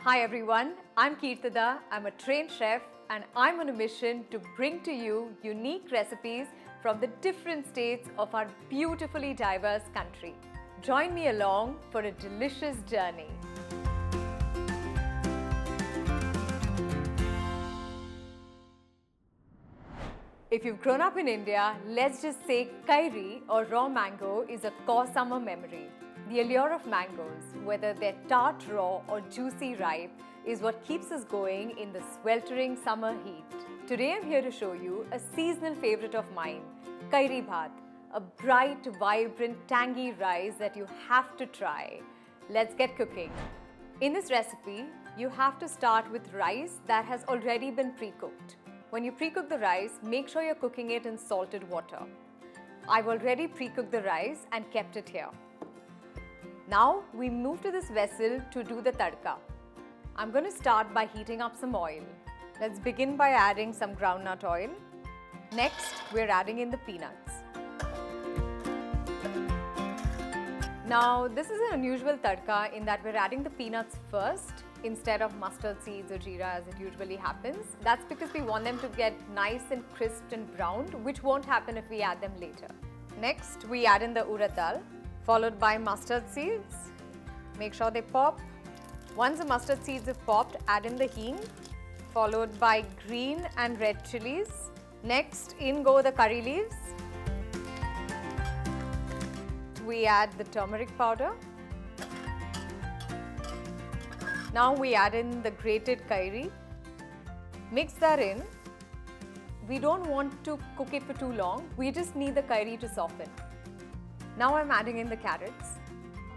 Hi everyone, I'm Keertida. I'm a trained chef and I'm on a mission to bring to you unique recipes from the different states of our beautifully diverse country. Join me along for a delicious journey. If you've grown up in India, let's just say kairi or raw mango is a core summer memory. The allure of mangoes, whether they're tart raw or juicy ripe, is what keeps us going in the sweltering summer heat. Today I'm here to show you a seasonal favorite of mine, Kairi Bhaat, a bright, vibrant, tangy rice that you have to try. Let's get cooking. In this recipe, you have to start with rice that has already been pre-cooked. When you pre-cook the rice, make sure you're cooking it in salted water. I've already pre-cooked the rice and kept it here. Now we move to this vessel to do the tadka. I'm going to start by heating up some oil. Let's begin by adding some groundnut oil. Next, we're adding in the peanuts. Now, this is an unusual tadka in that we're adding the peanuts first instead of mustard seeds or jeera as it usually happens. That's because we want them to get nice and crisp and browned, which won't happen if we add them later. Next, we add in the urad dal, followed by mustard seeds. Make sure they pop. Once the mustard seeds have popped, add in the hing, followed by green and red chilies. Next, in go the curry leaves. We add the turmeric powder. Now we add in the grated kairi. Mix that in. We don't want to cook it for too long. We just need the kairi to soften. Now I'm adding in the carrots.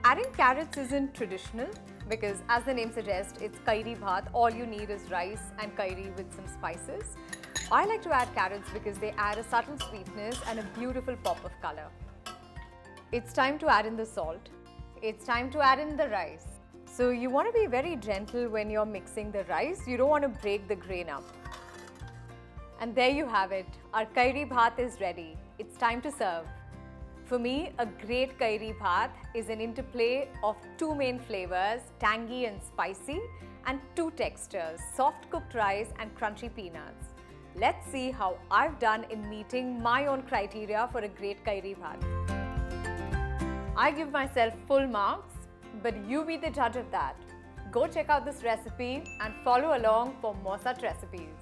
Adding carrots isn't traditional because, as the name suggests, it's Kairi Bhaat. All you need is rice and kairi with some spices. I like to add carrots because they add a subtle sweetness and a beautiful pop of color. It's time to add in the salt. It's time to add in the rice. So you want to be very gentle when you're mixing the rice. You don't want to break the grain up. And there you have it. Our Kairi Bhaat is ready. It's time to serve. For me, a great Kairi Bhaat is an interplay of two main flavors, tangy and spicy, and two textures, soft cooked rice and crunchy peanuts. Let's see how I've done in meeting my own criteria for a great Kairi Bhaat. I give myself full marks, but you be the judge of that. Go check out this recipe and follow along for more such recipes.